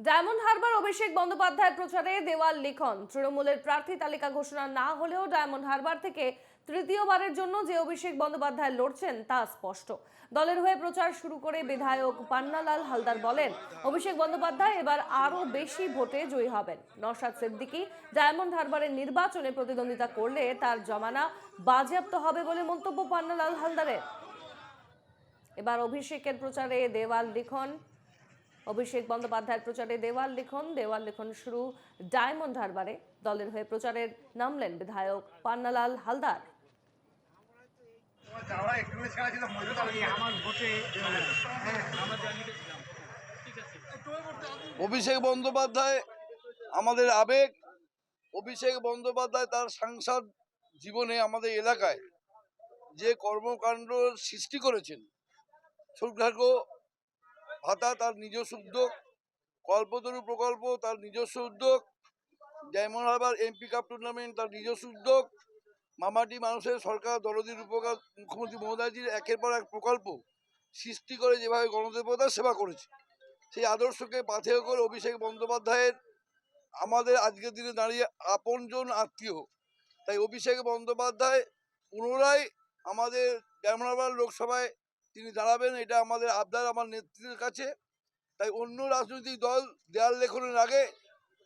Diamond Harbour অভিষেক বন্দ্যোপাধ্যায়ের প্রচারে দেওয়াল লিখন। তৃণমূলের প্রার্থী তালিকা ঘোষণা না হলেও ডায়মন্ড হারবার থেকে তৃতীয়বারের জন্য যে অভিষেক বন্দ্যোপাধ্যায় লড়ছেন তা স্পষ্ট। দলের হয়ে প্রচার শুরু করে বিধায়ক পান্নালাল হালদার বলেন, অভিষেক বন্দ্যোপাধ্যায় এবার আরো বেশি ভোটে জয়ী হবেন। নওশাদ সিদ্দিকী ডায়মন্ড হারবারের নির্বাচনে প্রতিদ্বন্দ্বিতা করলে তার জমানা বাজেয়াপ্ত হবে বলে মন্তব্য পান্নালাল হালদারের। এবার অভিষেকের প্রচারে দেওয়াল লিখন। অভিষেক বন্দ্যোপাধ্যায়ের প্রচারে দেওয়াল লিখন শুরু ডায়মন্ড হারবারে। দলের হয়ে প্রচারে নামলেন বিধায়ক পান্নালাল হালদার। অভিষেক বন্দ্যোপাধ্যায় আমাদের আবেগ। অভিষেক বন্দ্যোপাধ্যায় তার সাংসদ জীবনে আমাদের এলাকায় যে কর্মকাণ্ড সৃষ্টি করেছেন, ছোটখাটো ভাতা তার নিজস্ব উদ্যোগ, কল্পতরু প্রকল্প তার নিজস্ব উদ্যোগ, diamond Harbour MP cup tournament তার নিজস্ব উদ্যোগ, মামাটি মানুষের সরকার দরদির উপকার মুখ্যমন্ত্রী মমতাজির একের পর এক প্রকল্প সৃষ্টি করে যেভাবে গণদেবতার সেবা করেছে, সেই আদর্শকে পাথেয় করে অভিষেক বন্দ্যোপাধ্যায়ের আমাদের আজকের দিনে দাঁড়িয়ে আপনজন আত্মীয়। তাই অভিষেক বন্দ্যোপাধ্যায় পুনরায় আমাদের ডায়মন্ড হারবার লোকসভায় তিনি দাঁড়াবেন, এটা আমাদের আবদার আমার নেতৃত্বের কাছে। তাই অন্য রাজনৈতিক দল দেয়াল লেখনের আগে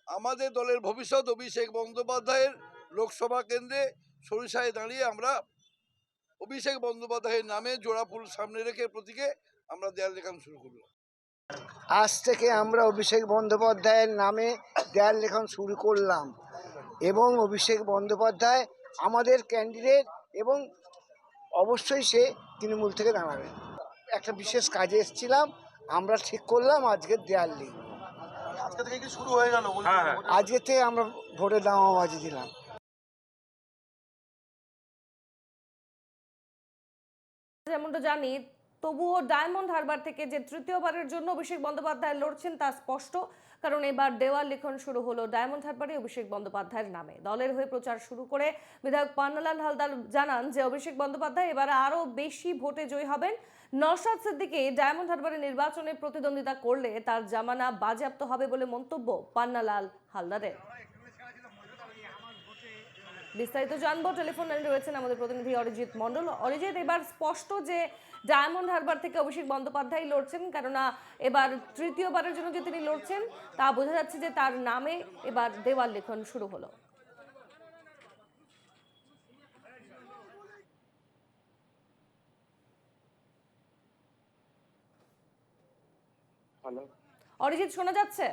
আমাদের দলের ভবিষ্যৎ অভিষেক বন্দ্যোপাধ্যায়ের লোকসভা কেন্দ্রে সরিষায় দাঁড়িয়ে আমরা অভিষেক বন্দ্যোপাধ্যায়ের নামে জোড়া ফুল সামনে রেখে প্রতীকে আমরা দেয়াল লেখানো শুরু করলাম। আজ থেকে আমরা অভিষেক বন্দ্যোপাধ্যায়ের নামে দেয়াল লেখন শুরু করলাম এবং অভিষেক বন্দ্যোপাধ্যায় আমাদের ক্যান্ডিডেট এবং অবশ্যই সে তৃণমূল থেকে দাঁড়াবে। একটা বিশেষ কাজে এসেছিলাম, আমরা ঠিক করলাম আজকের দেয়াল লিখব। আজকে থেকে কি শুরু হয়ে গেল? আজকে থেকে আমরা ভোটে দামাবাজি দিলাম। যেমনটা জানি, তবুও ডায়মন্ড হারবার থেকে যে তৃতীয়বারের জন্য অভিষেক বন্দ্যোপাধ্যায় লড়ছেন তা স্পষ্ট, কারণ এবার দেওয়াল লিখন শুরু হলো ডায়মন্ড হারবারে অভিষেক বন্দ্যোপাধ্যায়ের নামে। দলের হয়ে প্রচার শুরু করে বিধায়ক পান্নালাল হালদার জানান যে অভিষেক বন্দ্যোপাধ্যায় এবার আরো বেশি ভোটে জয়ী হবেন। নওশাদ সিদ্দিকী ডায়মন্ড হারবারের নির্বাচনে প্রতিদ্বন্দ্বিতা করলে তার জামানা বাজেয়াপ্ত হবে বলে মন্তব্য পান্নালাল হালদারের। বিস্তারিত জানবো, টেলিফোন লাইনে রয়েছেন আমাদের প্রতিনিধি অরিজিৎ মন্ডল। অরিজিৎ, এবার স্পষ্ট যে ডায়মন্ড হারবার থেকে অভিষেক বন্দ্যোপাধ্যায় লড়ছেন, কেননা এবার তৃতীয়বারের জন্য যে তিনি লড়ছেন তা বোঝা যাচ্ছে যে তার নামে এবার দেওয়াল লিখন শুরু হলো। হ্যালো, অরিজিৎ, শোনা যাচ্ছে?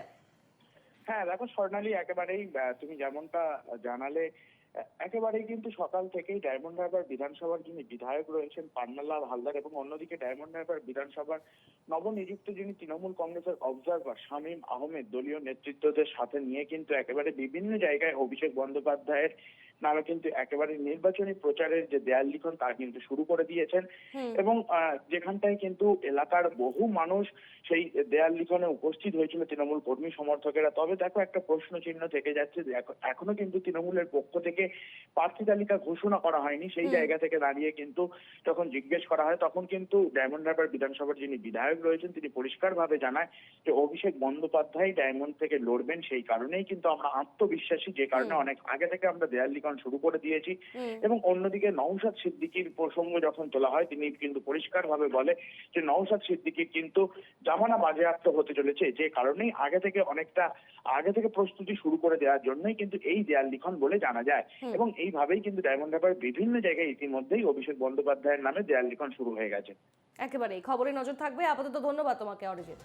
হ্যাঁ দেখো স্বর্ণালী, একেবারেই তুমি যেমনটা জানালে, একেবারেই কিন্তু সকাল থেকেই ডায়মন্ড হারবার বিধানসভার যিনি বিধায়ক রয়েছেন পান্নালাল হালদার এবং অন্যদিকে ডায়মন্ড হারবার বিধানসভার নবনিযুক্ত যিনি তৃণমূল কংগ্রেসের অবজারভার শামীম আহমেদ দলীয় নেতৃত্বদের সাথে নিয়ে কিন্তু একেবারে বিভিন্ন জায়গায় অভিষেক বন্দ্যোপাধ্যায়ের নামে কিন্তু একেবারে নির্বাচনী প্রচারের যে দেয়াল লিখন তা কিন্তু শুরু করে দিয়েছেন এবং যেখানটায় কিন্তু এলাকার বহু মানুষ সেই দেয়াল লিখনে উপস্থিত হয়েছিল তৃণমূল কর্মী সমর্থকেরা। তবে দেখো, একটা প্রশ্ন চিহ্ন থেকে যাচ্ছে যে এখনো কিন্তু তৃণমূলের পক্ষ থেকে প্রার্থী তালিকা ঘোষণা করা হয়নি। সেই জায়গা থেকে দাঁড়িয়ে কিন্তু যখন জিজ্ঞেস করা হয় তখন কিন্তু ডায়মন্ড হারবার বিধানসভার যিনি বিধায়ক রয়েছেন তিনি পরিষ্কারভাবে জানায় যে অভিষেক বন্দ্যোপাধ্যায় ডায়মন্ড থেকে লড়বেন। সেই কারণেই কিন্তু আমরা আত্মবিশ্বাসী, যে কারণে অনেক আগে থেকে আমরা দেয়াল লিখন শুরু করে দিয়েছি। এবং অন্যদিকে নওশাদ সিদ্দিকীর প্রসঙ্গ যখন তোলা হয় তিনি কিন্তু পরিষ্কারভাবে বলে যে নওশাদ সিদ্দিকীর কিন্তু জামানা বাজেয়াপ্ত হতে চলেছে, যে কারণেই অনেকটা আগে থেকে প্রস্তুতি শুরু করে দেওয়ার জন্যই কিন্তু এই দেয়াল লিখন বলে জানা যায়। এবং এইভাবেই কিন্তু ডায়মন্ড হারবার বিভিন্ন জায়গায় ইতিমধ্যেই অভিষেক বন্দ্যোপাধ্যায়ের নামে দেয়াল লিখন শুরু হয়ে গেছে। একেবারেই খবরে নজর থাকবে। আপাতত ধন্যবাদ তোমাকে অরিজিৎ।